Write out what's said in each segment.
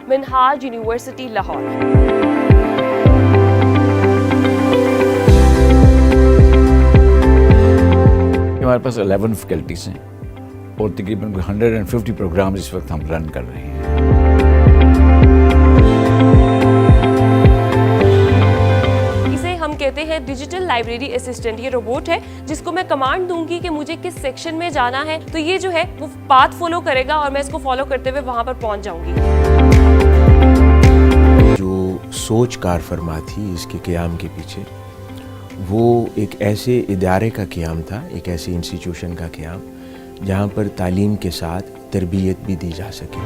Minhaj University Lahore. हमारे पास 11 faculties हैं और तकरीबन 150 प्रोग्राम इस वक्त हम रन कर रहे हैं। इसे हम कहते हैं डिजिटल लाइब्रेरी असिस्टेंट। ये रोबोट है जिसको मैं कमांड दूंगी कि मुझे किस सेक्शन में जाना है, तो ये जो है वो पाथ फॉलो करेगा और मैं इसको फॉलो करते हुए वहां पर पहुंच जाऊंगी। जो सोच कार फरमा थी इसके क़याम के पीछे, वो एक ऐसे इदारे का क़याम था, एक ऐसे इंस्टीट्यूशन का क़याम जहाँ पर तालीम के साथ तरबियत भी दी जा सके।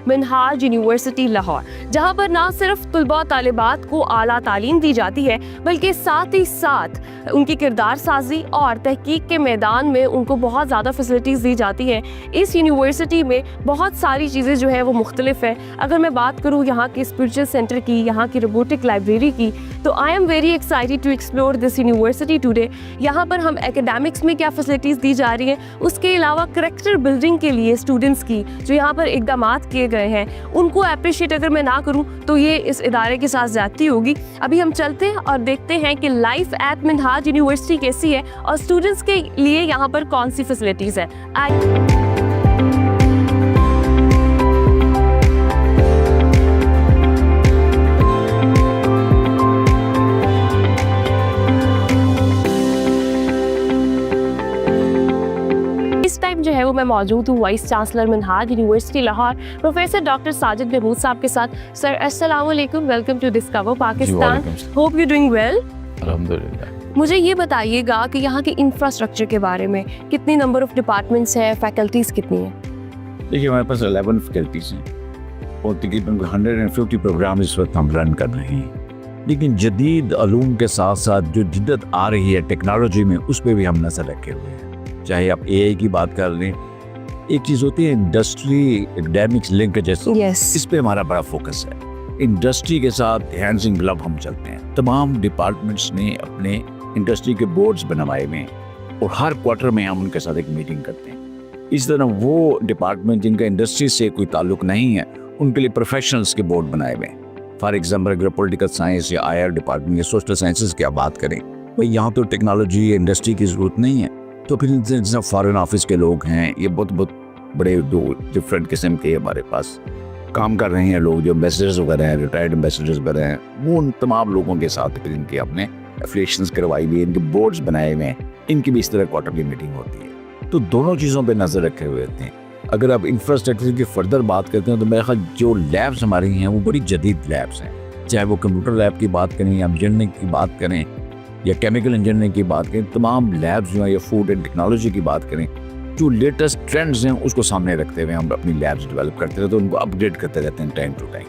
मिनहाज यूनिवर्सिटी लाहौर, जहाँ पर ना सिर्फ तुलबा तालिबात को आला तालीम दी जाती है बल्कि साथ ही साथ उनकी किरदार साजी और तहकीक के मैदान में उनको बहुत ज़्यादा फैसिलिटीज़ दी जाती हैं। इस यूनिवर्सिटी में बहुत सारी चीज़ें जो है वो मुख्तलिफ है। अगर मैं बात करूँ यहाँ के स्पिरिचुअल सेंटर की, यहाँ की रोबोटिक लाइब्रेरी की, तो I am very excited to explore this university today. यहाँ पर हम एकेडमिक्स में क्या फैसिलिटीज़ दी जा रही हैं, उसके अलावा करैक्टर बिल्डिंग के लिए स्टूडेंट्स की जो यहाँ पर इकदाम किए गए हैं उनको अप्रिशिएट अगर मैं ना करूं तो ये इस इदारे के साथ ज्यादती होगी। अभी हम चलते हैं और देखते हैं कि लाइफ एट मिनहाज यूनिवर्सिटी कैसी है और स्टूडेंट्स के लिए यहाँ पर कौन सी फैसिलिटीज है। जो है वो मैं मौजूद हूँ vice chancellor Minhaj University Lahore professor doctor Sajid Mahmood sahab के साथ। सर अस्सलाम वालेकुम, welcome to Discover Pakistan. Hope you doing well. अल्हम्दुलिल्लाह। मुझे ये बताइएगा कि यहाँ के इंफ्रास्ट्रक्चर के बारे में, कितनी नंबर ऑफ डिपार्टमेंट्स हैं, फैकल्टीज कितनी हैं? देखिए हमारे पास 11 फैकल्टीज़ हैं और तकरीबन 150 प्रोग्राम इस वक्त हम रन कर रहे हैं। लेकिन जदीद अलूम के साथ साथ जो जिद्दत आ रही है टेक्नोलॉजी में, उस पर भी हम नज़र रखे हुए हैं। चाहे आप AI की बात कर लें, एक चीज़ होती है इंडस्ट्री एकेडमिक्स लिंकेजेस, इस पे हमारा बड़ा फोकस है। इंडस्ट्री के साथ हैंड्स इन ग्लव हम चलते हैं। तमाम डिपार्टमेंट्स ने अपने इंडस्ट्री के बोर्ड्स बनवाए हुए हैं और हर क्वार्टर में हम उनके साथ एक मीटिंग करते हैं। इस तरह वो डिपार्टमेंट जिनका इंडस्ट्री से कोई ताल्लुक नहीं है, उनके लिए प्रोफेशनल्स के बोर्ड बनाए हुए हैं। फॉर एग्जाम्पल अगर पॉलिटिकल साइंस या IR डिपार्टमेंट या सोशल साइंसेज की आप बात करें, भाई यहाँ तो टेक्नोलॉजी या इंडस्ट्री की ज़रूरत नहीं है, तो फिर जैसे फॉरेन ऑफिस के लोग हैं, ये बहुत बड़े दो डिफरेंट किस्म के हमारे पास काम कर रहे हैं लोग, जो एम्बेसडर्स वगैरह हैं, रिटायर्ड एम्बेसडर्स वगैरह हैं, वो उन तमाम लोगों के साथ फिर इनके अपने एफिलिएशंस करवाई हुई, इनके बोर्ड्स बनाए हुए हैं, इनकी भी इस तरह क्वार्टरली मीटिंग होती है। तो दोनों चीज़ों पर नज़र रखे हुए होते हैं। अगर आप इंफ्रास्ट्रक्चर की फर्दर बात करते हैं तो मेरे ख्याल जो लैब्स हमारी हैं वो बड़ी जदीद लैब्स हैं, चाहे वो कंप्यूटर लैब की बात करें या इंजीनियरिंग की बात करें या केमिकल इंजीनियरिंग की बात करें, तमाम लैब्स जो हैं या फूड एंड टेक्नोलॉजी की बात करें, जो लेटेस्ट ट्रेंड्स हैं उसको सामने रखते हुए हम अपनी लैब्स डेवलप करते रहते हैं, तो उनको अपडेट करते रहते हैं टाइम टू टाइम।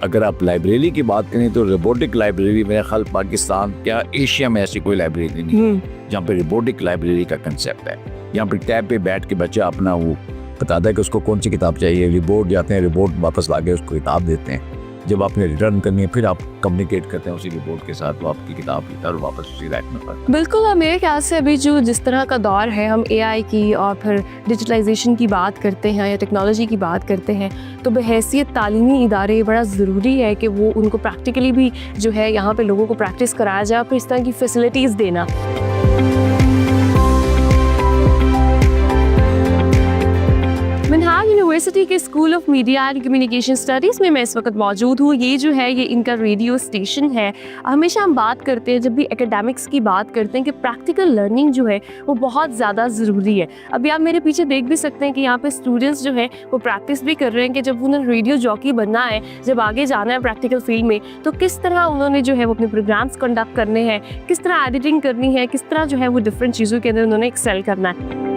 अगर आप लाइब्रेरी की बात करें तो रोबोटिक लाइब्रेरी मेरे ख्याल पाकिस्तान क्या एशिया में ऐसी कोई लाइब्रेरी नहीं है जहाँ पे रोबोटिक लाइब्रेरी का कंसेप्ट है। यहाँ पर टैब पे बैठ के बच्चा अपना वो बताता है कि उसको कौन सी किताब चाहिए, रिपोर्ट जाते हैं, रिपोर्ट वापस ला के उसको किताब देते हैं। जब आपने रिटर्न करनी है फिर आप कम्युनिकेट करते हैं उसी रिपोर्ट के साथ, वो आपकी किताब की तरह वापस उसी रैक में पड़ता है। बिल्कुल, और मेरे ख्याल से अभी जो जिस तरह का दौर है, हम AI की और फिर डिजिटलाइजेशन की बात करते हैं या टेक्नोलॉजी की बात करते हैं, तो बहैसियत तालीमी इदारे बड़ा ज़रूरी है कि वो उनको प्रैक्टिकली भी जो है यहाँ पे लोगों को प्रैक्टिस कराया जाए, फिर इस तरह की फैसिलिटीज़ देना। मिनहाज यूनिवर्सिटी के school of media and communication studies में मैं इस वक्त मौजूद हूँ। ये जो है ये इनका रेडियो स्टेशन है। हमेशा हम बात करते हैं, जब भी एकेडमिक्स की बात करते हैं, कि प्रैक्टिकल लर्निंग जो है वो बहुत ज़्यादा ज़रूरी है। अभी आप मेरे पीछे देख भी सकते हैं कि यहाँ पे स्टूडेंट्स जो है वो प्रैक्टिस भी कर रहे हैं कि जब उन्हें रेडियो जॉकी बनना है, जब आगे जाना है प्रैक्टिकल फील्ड में, तो किस तरह उन्होंने जो है वो अपने प्रोग्राम्स कंडक्ट करने हैं, किस तरह एडिटिंग करनी है, किस तरह जो है वो डिफरेंट चीज़ों के अंदर उन्होंने एक्सेल करना है।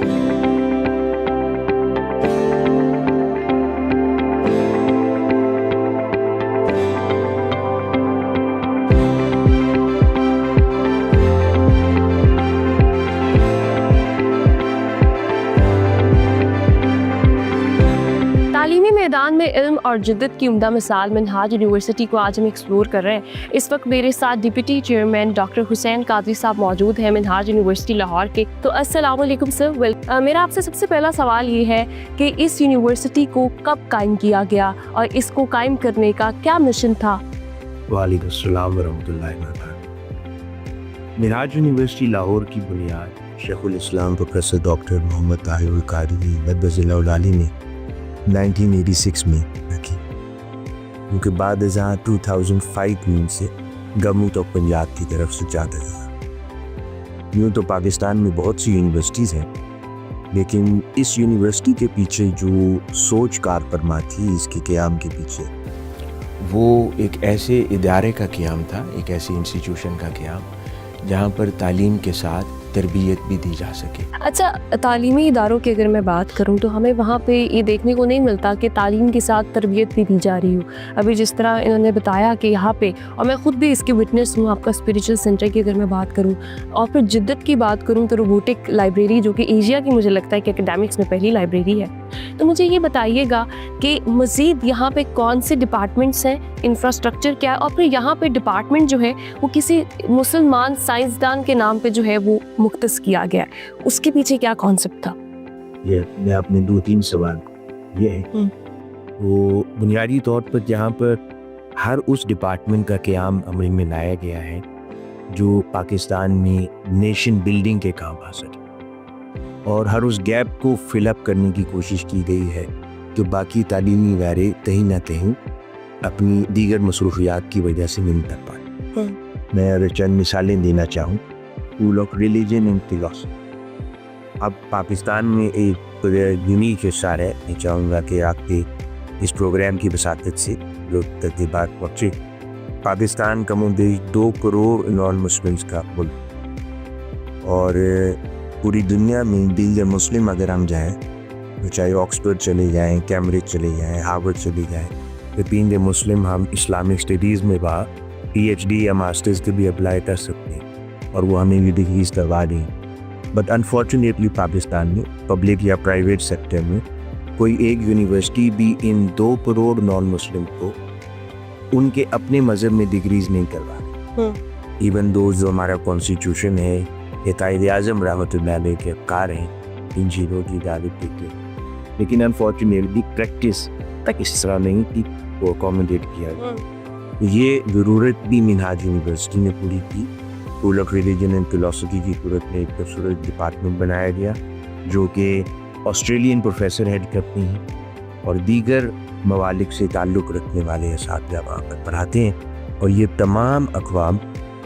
तालीमी मैदान में इल्म और जिद्दत की उम्दा मिसाल मिनहाज यूनिवर्सिटी को आज हम एक्सप्लोर कर रहे हैं। इस वक्त मेरे साथ deputy chairman doctor Hussain Qadri साहब मौजूद हैं मिनहाज यूनिवर्सिटी लाहौर के। तो अस्सलाम वालेकुम सर। मेरा आपसे सबसे पहला सवाल ये है कि इस यूनिवर्सिटी को कब कायम किया गया और इसको कायम करने का क्या मिशन था? वालेकुम अस्सलाम वरहमतुल्लाहि वबरकातुहू। मिनहाज यूनिवर्सिटी लाहौर की बुनियाद शेखुल इस्लाम प्रोफेसर डॉक्टर मोहम्मद ताहिरुल क़ादरी मददज़िल्लहुल आली ने 1986 में रखी, उनके बाद 2005 में से गवर्नमेंट ऑफ पंजाब की तरफ से चाहता था। यूँ तो पाकिस्तान में बहुत सी यूनिवर्सिटीज़ हैं, लेकिन इस यूनिवर्सिटी के पीछे जो सोच कार फरमा थी, इसके क़याम के पीछे, वो एक ऐसे इदारे का क़याम था, एक ऐसे इंस्टीट्यूशन का क़याम जहाँ पर तालीम के साथ तरबियत भी दी जा सके। अच्छा, तालीमी इदारों की अगर मैं बात करूं तो हमें वहाँ पे ये देखने को नहीं मिलता कि तालीम के साथ तरबियत भी दी जा रही हो। अभी जिस तरह इन्होंने बताया कि यहाँ पे, और मैं ख़ुद भी इसकी विटनेस हूँ, आपका स्पिरिचुअल सेंटर की अगर मैं बात करूँ और फिर जिद्दत की बात करूँ तो रोबोटिक लाइब्रेरी जो कि एशिया की मुझे लगता है कि एकेडमिक्स में पहली लाइब्रेरी है। तो मुझे ये बताइएगा कि मज़ीद यहाँ पे कौन से डिपार्टमेंट्स हैं, इंफ्रास्ट्रक्चर क्या है, और फिर यहाँ पे डिपार्टमेंट जो है वो किसी मुसलमान साइंसदान के नाम पे जो है वो मुख्तस किया गया, उसके पीछे क्या कॉन्सेप्ट था? ये मैं अपने 2-3 सवाल ये है वो बुनियादी तौर पर जहाँ पर हर उस डिपार्टमेंट का क़याम अमल में लाया गया है जो पाकिस्तान में नेशन बिल्डिंग के काम आ सके, और हर उस गैप को फिलअप करने की कोशिश की गई है जो बाकी तालीमी इदारे कहीं ना कहीं अपनी दीगर मसरूफियात की वजह से नहीं कर पाए। मैं अगर चंद मिसालें देना चाहूँ, school of religion and philosophy अब पाकिस्तान में एक यूनिक हिस्सा है। मैं चाहूँगा कि आपके इस प्रोग्राम की वसातत से जो तकरीबात पहुँचे, पाकिस्तान कमोबेश 2 करोड़ नॉन मुस्लिम्स का मुल्क, और पूरी दुनिया में दीगर मुस्लिम अगर हम जाएँ तो चाहे ऑक्सफोर्ड चले जाएँ, कैम्ब्रिज चले जाएँ, हार्वर्ड चले जाएँ, विपिन द मुस्लिम हम इस्लामिक स्टडीज़ में वहाँ PhD या मास्टर्स के भी अप्लाई कर सकते हैं और वो हमें भी डिग्रीज करवा दी। बट अनफॉर्चुनेटली पाकिस्तान में पब्लिक या प्राइवेट सेक्टर में कोई एक यूनिवर्सिटी भी इन 2 करोड़ नॉन मुस्लिम को उनके अपने मज़हब में डिग्रीज नहीं करवा रही। इवन दो जो हमारा कॉन्स्टिट्यूशन है, ये कायदे आज़म रहमतुल्लाह अलैह के अफ़कार हैं इन चीज़ों की दावत देते, लेकिन अनफॉर्चुनेटली प्रैक्टिस तक इस तरह नहीं कि वो अकोमोडेट किया गया। ये ज़रूरत भी मिनहाज यूनिवर्सिटी ने पूरी की। School of religion and philosophy की सूरत में एक खूबसूरत डिपार्टमेंट बनाया गया जो कि ऑस्ट्रेलियन प्रोफेसर हेड करते हैं और दीगर मवालिक से ताल्लुक़ रखने वाले असातिज़ा वहाँ पर पढ़ाते हैं, और ये तमाम अक़वाम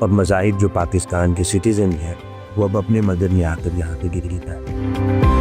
और मज़ाहिब जो पाकिस्तान के सिटीज़न हैं वो अब अपने मदद में आकर यहाँ पर डिग्री पाए।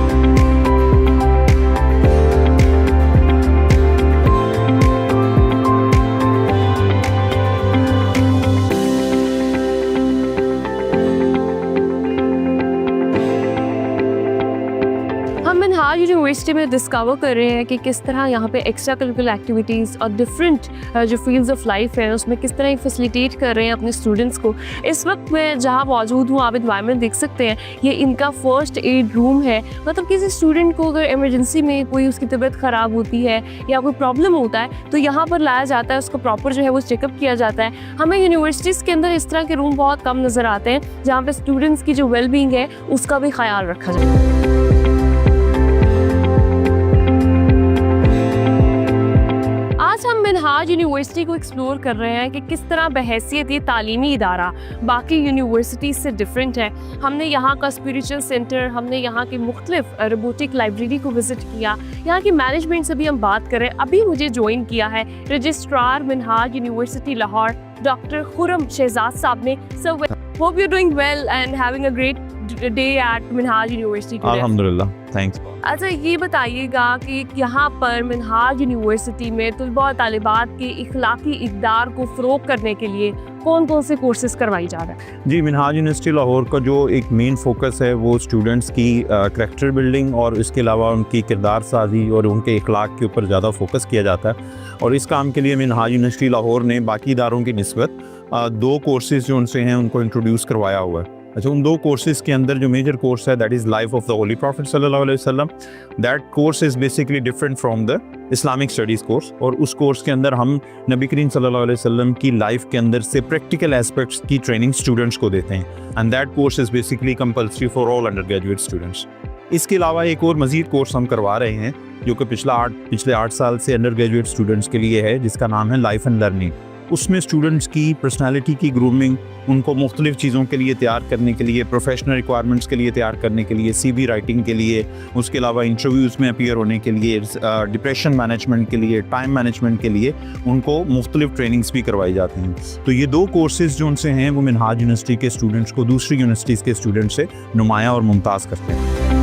मिनहाज यूनिवर्सिटी में डिस्कवर कर रहे हैं कि किस तरह यहाँ पे एक्स्ट्रा करिकुलर एक्टिविटीज़ और डिफरेंट जो फील्ड्स ऑफ लाइफ है उसमें किस तरह फैसिलिटेट कर रहे हैं अपने स्टूडेंट्स को। इस वक्त मैं जहाँ मौजूद हूँ, आप एनवायरनमेंट देख सकते हैं, ये इनका फर्स्ट एड रूम है। मतलब किसी स्टूडेंट को अगर इमरजेंसी में कोई उसकी तबीयत ख़राब होती है या कोई प्रॉब्लम होता है तो यहाँ पर लाया जाता है, उसको प्रॉपर जो है वो चेकअप किया जाता है। हमें यूनिवर्सिटीज़ के अंदर इस तरह के रूम बहुत कम नज़र आते हैं जहाँ पर स्टूडेंट्स की जो वेलबींग है उसका भी ख्याल रखा जाए। आज हम मिनहाज यूनिवर्सिटी को एक्सप्लोर कर रहे हैं कि किस तरह बहैसियत ये तालीमी इदारा बाकी यूनिवर्सिटीज़ से डिफरेंट है। हमने यहाँ का स्पिरिचुअल सेंटर, हमने यहाँ की मुख्तलिफ रोबोटिक लाइब्रेरी को विज़िट किया, यहाँ की मैनेजमेंट से भी हम बात करें। अभी मुझे ज्वाइन किया है registrar Minhaj University Lahore doctor Khurram Shahzad sahab ने। So hope you doing well and having a great day at Minhaj University. अल्हम्दुलिल्लाह, थैंक्स। अच्छा, ये बताइएगा कि यहाँ पर मिनहाज यूनिवर्सिटी में तलबा और तालिबात के इखलाकी इक़दार को फ़रोग़ करने के लिए कौन कौन से कोर्सेज करवाई जा रहे हैं? जी, मिनहाज यूनिवर्सिटी लाहौर का जो एक मेन फोकस है वो स्टूडेंट्स की करैक्टर बिल्डिंग और इसके अलावा उनकी किरदार साजी और उनके इखलाक के ऊपर ज़्यादा फोकस किया जाता है। और इस काम के लिए मिनहाज यूनिवर्सिटी लाहौर ने बाकी इदारों की निस्बत 2 कोर्सेज़ जो उनसे हैं उनको इंट्रोड्यूस करवाया हुआ है। अच्छा, उन 2 कोर्सेज़ के अंदर जो मेजर कोर्स है that is life of the holy prophet सल्लल्लाहु अलैहि वसल्लम, that course is basically different from the Islamic studies course. और उस कोर्स के अंदर हम नबी करीम सल्लल्लाहु अलैहि वसल्लम की लाइफ के अंदर से प्रैक्टिकल एस्पेक्ट्स की ट्रेनिंग स्टूडेंट्स को देते हैं, and that course is basically compulsory for all under graduate students. इसके अलावा एक और मज़ीद कोर्स हम करवा रहे हैं जो कि पिछले 8 साल से अंडर ग्रेजुएट स्टूडेंट्स के लिए है, जिसका नाम है लाइफ एंड लर्निंग। उसमें स्टूडेंट्स की पर्सनालिटी की ग्रूमिंग, उनको मुख्तलिफ चीज़ों के लिए तैयार करने के लिए, प्रोफेशनल रिक्वायरमेंट्स के लिए तैयार करने के लिए, CV राइटिंग के लिए, उसके अलावा इंटरव्यूज़ में अपीयर होने के लिए, डिप्रेशन मैनेजमेंट के लिए, टाइम मैनेजमेंट के लिए उनको मुख्तलिफ ट्रेनिंग्स भी करवाई जाती हैं। तो ये 2 कोर्सेज़ जो उनसे हैं वो मिनहाज यूनिवर्सिटी के स्टूडेंट्स को दूसरी यूनिवर्सिटीज़ के स्टूडेंट से नुमाया और मुमताज़ करते हैं।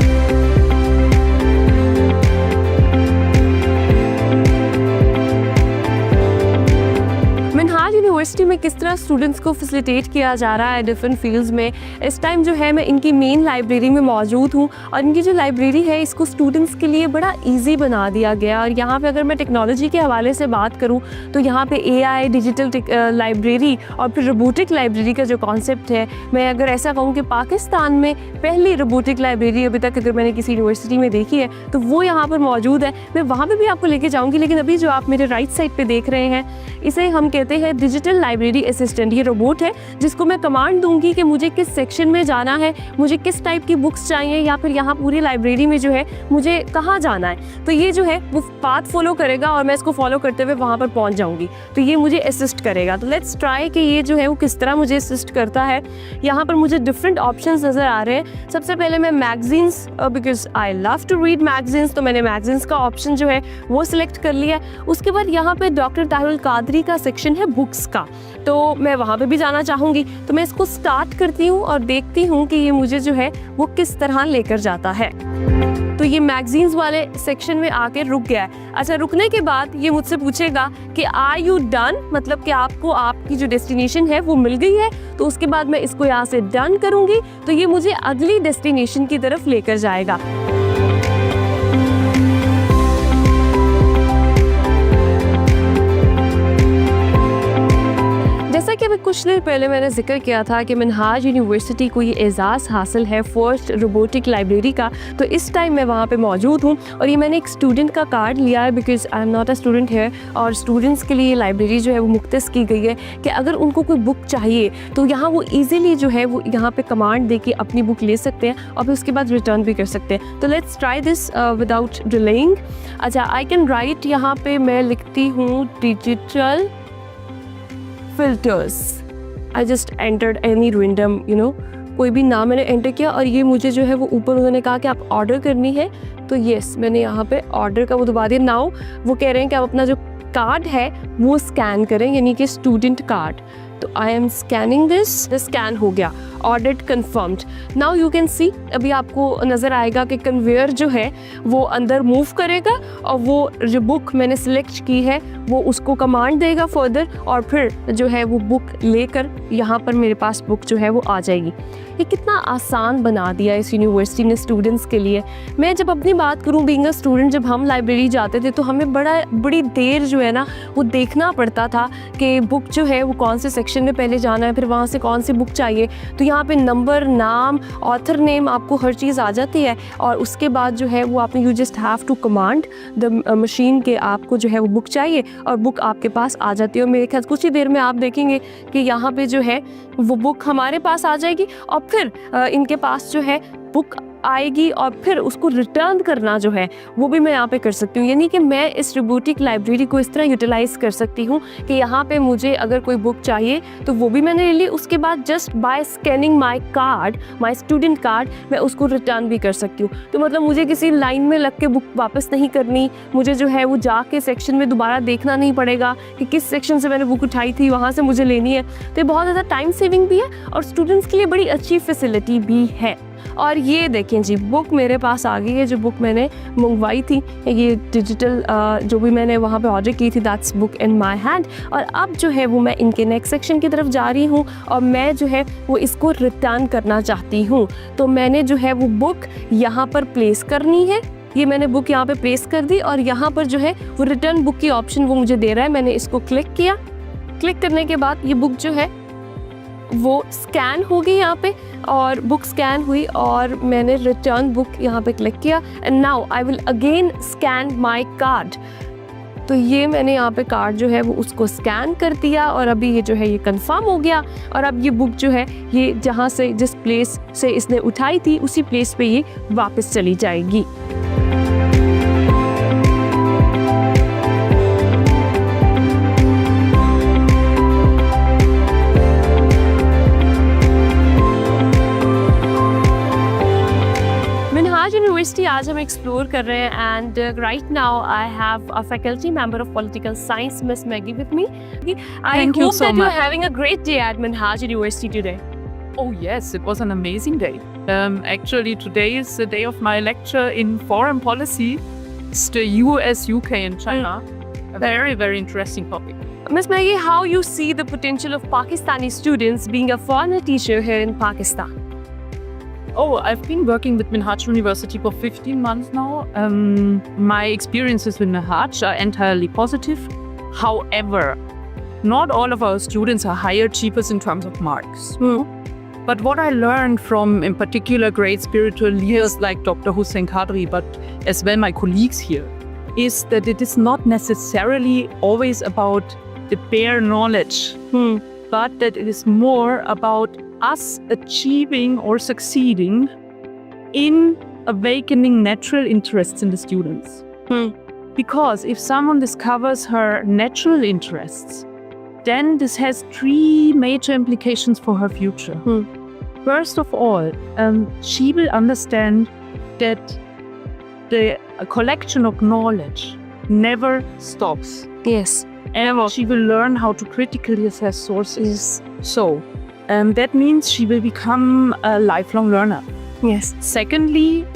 यूनिवर्सिटी में किस तरह स्टूडेंट्स को फैसिलिटेट किया जा रहा है डिफरेंट फील्ड्स में। इस टाइम जो है मैं इनकी मेन लाइब्रेरी में मौजूद हूँ और इनकी जो लाइब्रेरी है इसको स्टूडेंट्स के लिए बड़ा इजी बना दिया गया। और यहाँ पे अगर मैं टेक्नोलॉजी के हवाले से बात करूँ तो यहाँ पे AI डिजिटल लाइब्रेरी और फिर रोबोटिक लाइब्रेरी का जो कॉन्सेप्ट है, मैं अगर ऐसा कहूँ कि पाकिस्तान में पहली रोबोटिक लाइब्रेरी अभी तक अगर मैंने किसी यूनिवर्सिटी में देखी है तो वो यहाँ पर मौजूद है। मैं वहाँ पर भी आपको लेके जाऊँगी, लेकिन अभी जो आप मेरे राइट साइड पर देख रहे हैं इसे हम कहते हैं डिजिटल लाइब्रेरी असिस्टेंट। ये रोबोट है जिसको मैं कमांड दूंगी कि मुझे किस सेक्शन में जाना है, मुझे किस टाइप की बुक्स चाहिए, या फिर यहाँ पूरी लाइब्रेरी में जो है मुझे कहाँ जाना है। तो ये जो है वो पाथ फॉलो करेगा और मैं इसको फॉलो करते हुए वहाँ पर पहुँच जाऊँगी, तो ये मुझे असिस्ट करेगा। तो लेट्स ट्राई कि ये जो है वो किस तरह मुझे असिस्ट करता है। यहाँ पर मुझे डिफरेंट ऑप्शंस नज़र आ रहे हैं। सबसे पहले मैं magazines, because I love to read magazines, तो मैंने मैगजीन्स का ऑप्शन जो है वो सिलेक्ट कर लिया। उसके बाद यहाँ पे डॉक्टर ताहिरुल कादरी का सेक्शन है बुक्स का, तो मैं वहाँ पे भी जाना चाहूँगी। तो मैं इसको स्टार्ट करती हूँ और देखती हूँ कि ये मुझे जो है वो किस तरह लेकर जाता है। तो ये मैगजीन्स वाले सेक्शन में आके रुक गया है। अच्छा, रुकने के बाद ये मुझसे पूछेगा कि आर यू डन, मतलब कि आपको आपकी जो डेस्टिनेशन है वो मिल गई है। तो उसके बाद मैं इसको यहाँ से डन करूँगी तो ये मुझे अगली डेस्टिनेशन की तरफ लेकर जाएगा। जैसा कि अभी कुछ देर पहले मैंने जिक्र किया था कि मिनहाज यूनिवर्सिटी को ये एजाज़ हासिल है फर्स्ट रोबोटिक लाइब्रेरी का, तो इस टाइम मैं वहाँ पे मौजूद हूँ और ये मैंने एक स्टूडेंट का कार्ड लिया है, because I am not a student है। और स्टूडेंट्स के लिए लाइब्रेरी जो है वो मुख्तस की गई है कि अगर उनको कोई बुक चाहिए तो यहाँ वो ईज़िली जो है वो यहाँ पर कमांड दे के अपनी बुक ले सकते हैं और फिर उसके बाद रिटर्न भी कर सकते हैं। तो let's try this without delaying. अच्छा, आई कैन राइट, यहाँ पर मैं लिखती हूँ digital filters. I just entered any random कोई भी नाम मैंने एंटर किया और ये मुझे जो है वो ऊपर उन्होंने कहा कि आप ऑर्डर करनी है, तो येस मैंने यहाँ पे ऑर्डर का वो दबा दिया। नाउ वो कह रहे हैं कि आप अपना जो कार्ड है वो स्कैन करें, यानी कि स्टूडेंट कार्ड। तो I M scanning this, scan हो गया, order confirmed. Now you can see, अभी आपको नज़र आएगा कि कन्वेयर जो है वो अंदर मूव करेगा और वो जो बुक मैंने सिलेक्ट की है वो उसको कमांड देगा फर्दर, और फिर जो है वो बुक लेकर यहाँ पर मेरे पास बुक जो है वो आ जाएगी। ये कितना आसान बना दिया इस यूनिवर्सिटी ने स्टूडेंट्स के लिए। मैं जब अपनी बात करूँ, बीइंग अ स्टूडेंट, जब हम लाइब्रेरी जाते थे तो हमें बड़ी देर जो है ना वो देखना पड़ता था कि बुक जो है वो कौन से सेक्शन में पहले जाना है, फिर वहाँ से कौन सी बुक चाहिए। तो यहाँ पे नंबर, नाम, ऑथर नेम, आपको हर चीज़ आ जाती है और उसके बाद जो है वो आपने you just have to command the machine के आपको जो है वो बुक चाहिए और बुक आपके पास आ जाती है। और मेरे ख्याल कुछ ही देर में आप देखेंगे कि यहाँ पे जो है वो बुक हमारे पास आ जाएगी और फिर इनके पास जो है बुक आएगी और फिर उसको रिटर्न करना जो है वो भी मैं यहाँ पे कर सकती हूँ। यानी कि मैं इस रोबोटिक लाइब्रेरी को इस तरह यूटिलाइज़ कर सकती हूँ कि यहाँ पे मुझे अगर कोई बुक चाहिए तो वो भी मैंने ले ली, उसके बाद just by scanning my card, my student card, मैं उसको रिटर्न भी कर सकती हूँ। तो मतलब मुझे किसी लाइन में लग के बुक वापस नहीं करनी, मुझे जो है वो जाके सेक्शन में दोबारा देखना नहीं पड़ेगा कि किस सेक्शन से मैंने बुक उठाई थी, वहाँ से मुझे लेनी है। तो ये बहुत ज़्यादा टाइम सेविंग भी है और स्टूडेंट्स के लिए बड़ी अच्छी फैसिलिटी भी है। और ये देखें जी, बुक मेरे पास आ गई है, जो बुक मैंने मंगवाई थी, ये डिजिटल जो भी मैंने वहाँ पे ऑर्डर की थी, that's book in my hand. और अब जो है वो मैं इनके नेक्स्ट सेक्शन की तरफ जा रही हूँ और मैं जो है वो इसको रिटर्न करना चाहती हूँ। तो मैंने जो है वो बुक यहाँ पर प्लेस करनी है। ये मैंने बुक यहाँ पे प्लेस कर दी और यहाँ पर जो है वो रिटर्न बुक की ऑप्शन वो मुझे दे रहा है। मैंने इसको क्लिक किया। क्लिक करने के बाद ये बुक जो है वो स्कैन हो गई यहाँ पे और बुक स्कैन हुई और मैंने रिटर्न बुक यहाँ पे क्लिक किया and now I will again scan my card. तो ये मैंने यहाँ पे कार्ड जो है वो उसको स्कैन कर दिया और अभी ये जो है ये कंफर्म हो गया और अब ये बुक जो है ये जहाँ से जिस प्लेस से इसने उठाई थी उसी प्लेस पे ये वापस चली जाएगी। मिनहाज यूनिवर्सिटी आज हम एक्सप्लोर कर रहे हैं and right now I have a faculty member of political science Miss Maggie with me. I Thank you hope so that you are much. Having a great day at Minhaj University today. Oh yes, it was an amazing day. Actually, today is the day of my lecture in foreign policy. It's the US, UK, and China. A very, very interesting topic. Miss Maggie, how you see the potential of Pakistani students being a foreigner teacher here in Pakistan? Oh, I've been working with Minhaj University for 15 months now. My experiences with Minhaj are entirely positive. However, not all of our students are high achievers in terms of marks. But what I learned from, in particular, great spiritual leaders like Dr. Hussein Qadri, but as well my colleagues here, is that it is not necessarily always about the bare knowledge, but that it is more about us achieving or succeeding in awakening natural interests in the students. Because if someone discovers her natural interests, then this has 3 major implications for her future. First of all, she will understand that the collection of knowledge never stops. Yes. Ever. She will learn how to critically assess sources. So, that means she will become a lifelong learner. Yes. Secondly,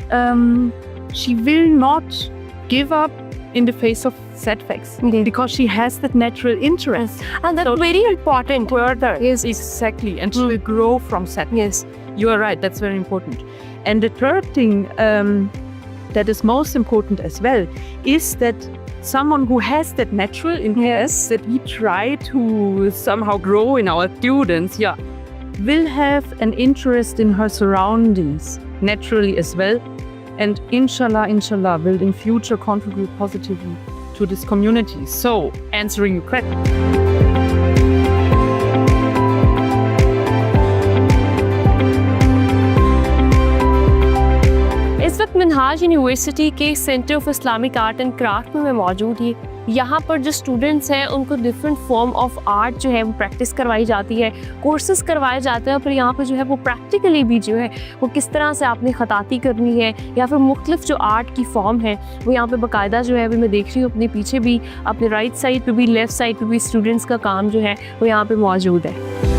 she will not give up in the face of setbacks because she has that natural interest. And that's So- very important. Further, Yes. exactly, and she will grow from setbacks. Yes. You are right, that's very important. And the third thing that is most important as well is that someone who has that natural interest that we try to somehow grow in our students, will have an interest in her surroundings naturally as well. And inshallah, will in future contribute positively to this community. So, answering your question. इस वक्त Minhaj university के centre of Islamic art and craft में मैं मौजूद ही। यहाँ पर जो students हैं उनको डिफरेंट फॉर्म ऑफ आर्ट जो है वो प्रैक्टिस करवाई जाती है, कोर्सेज करवाए जाते हैं और फिर यहाँ पर जो है वो प्रैक्टिकली भी जो है वो किस तरह से आपने ख़ताती करनी है या फिर मुख्तलिफ जो आर्ट की फॉर्म है वो यहाँ पे बाकायदा जो है अभी मैं देख रही हूँ अपने पीछे भी, अपने राइट साइड पे भी, लेफ़्ट साइड पे भी स्टूडेंट्स का काम जो है वो यहाँ पे मौजूद है।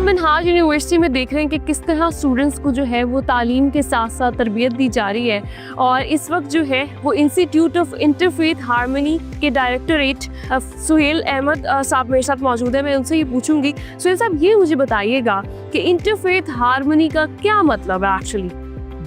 मिनहाज यूनिवर्सिटी में देख रहे हैं कि किस तरह स्टूडेंट्स को जो है वो तालीम के साथ साथ तरबियत दी जा रही है और इस वक्त जो है वो इंस्टीट्यूट ऑफ इंटरफेथ हार्मनी के डायरेक्टरेट सुहेल अहमद साहब मेरे साथ मौजूद है। मैं उनसे ये पूछूंगी, सुहेल साहब ये मुझे बताइएगा कि इंटरफेथ हार्मनी का क्या मतलब है एक्चुअली?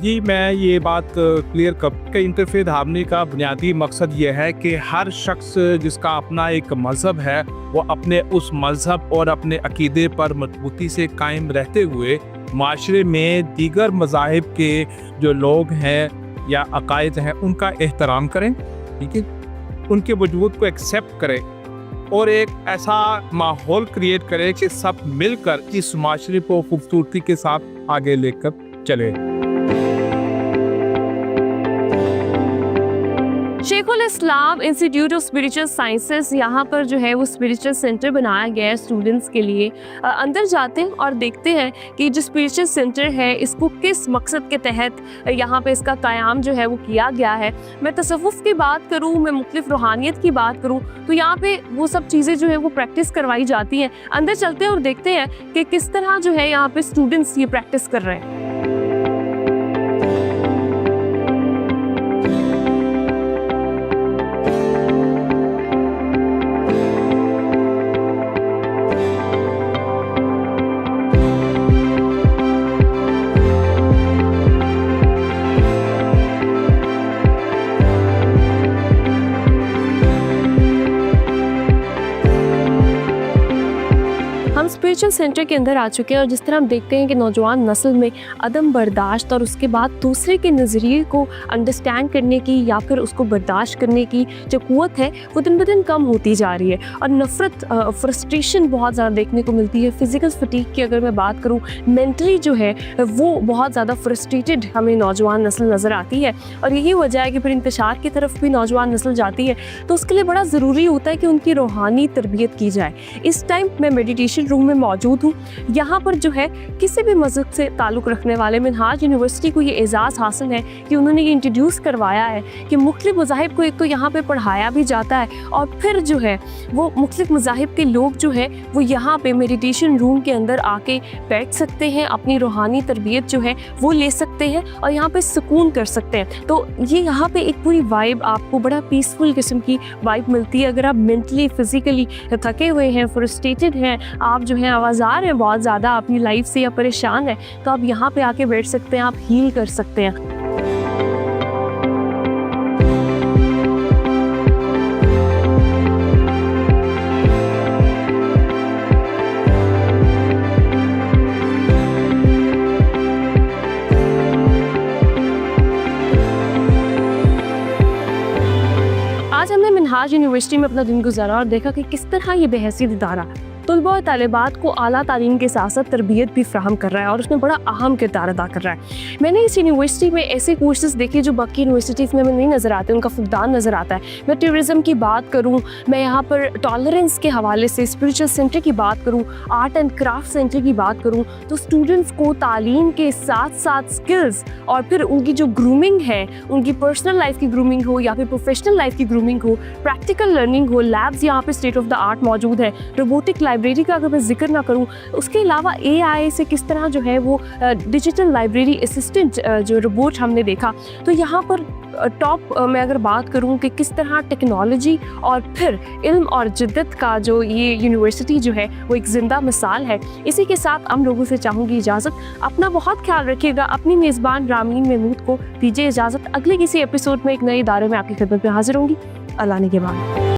जी, मैं ये बात क्लियर कर कि इंटरफेथ हार्मनी का बुनियादी मकसद ये है कि हर शख्स जिसका अपना एक मज़हब है वो अपने उस मज़हब और अपने अकीदे पर मजबूती से कायम रहते हुए माशरे में दीगर मज़ाहिब के जो लोग हैं या अकायद हैं उनका एहतराम करें, ठीक है, उनके वजूद को एक्सेप्ट करें और एक ऐसा माहौल क्रिएट करें कि सब मिलकर इस माशरे को खूबसूरती के साथ आगे लेकर चले। शेखुल इस्लाम इंस्टीट्यूट ऑफ स्पिरिचुअल साइंसेस, यहाँ पर जो है वो स्पिरिचुअल सेंटर बनाया गया है स्टूडेंट्स के लिए। अंदर जाते हैं और देखते हैं कि जो स्पिरिचुअल सेंटर है इसको किस मकसद के तहत यहाँ पे इसका क़याम जो है वो किया गया है। मैं तसव्वुफ़ की बात करूँ, मैं मुख्तलिफ रूहानियत की बात करूँ तो यहाँ पे वो सब चीज़ें जो है वो प्रैक्टिस करवाई जाती हैं। अंदर चलते हैं और देखते हैं कि किस तरह जो है यहाँ पे स्टूडेंट्स ये प्रैक्टिस कर रहे हैं। सेंटर के अंदर आ चुके हैं और जिस तरह हम देखते हैं कि नौजवान नस्ल में अदम बर्दाश्त और उसके बाद दूसरे के नज़रिए को अंडरस्टैंड करने की या फिर उसको बर्दाश्त करने की जो क़ुव्वत है वो दिन ब दिन कम होती जा रही है और नफ़रत, फ्रस्ट्रेशन बहुत ज़्यादा देखने को मिलती है। फिज़िकल फटीग की अगर मैं बात करूँ, मेंटली जो है वो बहुत ज़्यादा फ्रस्ट्रेटेड हमें नौजवान नस्ल नज़र आती है और यही वजह है कि फिर इंतशार की तरफ भी नौजवान नस्ल जाती है। तो उसके लिए बड़ा ज़रूरी होता है कि उनकी रूहानी तरबियत की जाए। इस टाइम मैं मेडिटेशन रूम में मौजूद हूँ। यहाँ पर जो है किसी भी मज़हब से ताल्लुक़ रखने वाले मिनहाज यूनिवर्सिटी को ये एज़ाज़ हासिल है कि उन्होंने ये इंट्रोड्यूस करवाया है कि मुख्तलिफ़ मज़ाहिब को एक तो यहाँ पे पढ़ाया भी जाता है और फिर जो है वो मुख्तलिफ़ मज़ाहिब के लोग जो है वो यहाँ पे मेडिटेशन रूम के अंदर आके बैठ सकते हैं, अपनी रूहानी तरबियत जो है वो ले सकते हैं और यहाँ पे सुकून कर सकते हैं। तो ये यहाँ पे एक पूरी वाइब आपको बड़ा पीसफुल किस्म की वाइब मिलती है। अगर आप मेंटली फिज़िकली थके हुए हैं, फ्रस्ट्रेटेड हैं, आप जो हैं आवाज़ार हैं बहुत ज़्यादा अपनी लाइफ से या परेशान हैं, तो आप यहाँ पे आके बैठ सकते हैं, आप हील कर सकते हैं। आज हमने मिनहाज यूनिवर्सिटी में अपना दिन गुजारा और देखा कि किस तरह ये बेहैसियत इदारा तलबा और तालिबात को आला तालीम के साथ साथ तरबियत भी फ्राहम कर रहा है और उसमें बड़ा अहम किरदार अदा कर रहा है। मैंने इस यूनिवर्सिटी में ऐसे कोर्सेज देखे जो बाकी यूनिवर्सिटीज़ में नहीं नज़र आते, उनका फुकदान नज़र आता है। मैं टूरिज़म की बात करूँ, मैं यहाँ पर टॉलरेंस के हवाले से स्पिरिचुअल सेंटर की बात करूँ, आर्ट एंड क्राफ्ट सेंटर की बात करूँ, तो स्टूडेंट्स को तालीम के साथ साथ स्किल्स और फिर उनकी जो ग्रूमिंग है, उनकी पर्सनल लाइफ की ग्रूमिंग हो या फिर प्रोफेशनल लाइफ की ग्रूमिंग हो, प्रैक्टिकल लर्निंग हो, लैब्स यहाँ पे स्टेट ऑफ द आर्ट मौजूद है, रोबोटिक लाइब्रेरी का अगर मैं जिक्र ना करूँ, उसके अलावा AI से किस तरह जो है वो डिजिटल लाइब्रेरी असिस्टेंट जो रोबोट हमने देखा। तो यहाँ पर टॉप मैं अगर बात करूँ कि किस तरह टेक्नोलॉजी और फिर इल्म और जिद्दत का जो ये यूनिवर्सिटी जो है वो एक ज़िंदा मिसाल है। इसी के साथ हम लोगों से चाहूँगी इजाज़त। अपना बहुत ख्याल रखिएगा। अपनी मेज़बान रामीन महमूद को दीजिए इजाज़त। अगले किसी एपिसोड में एक नए इदारे में आपकी खिदमत में हाजिर होंगी। अल्लाह ने के बाद।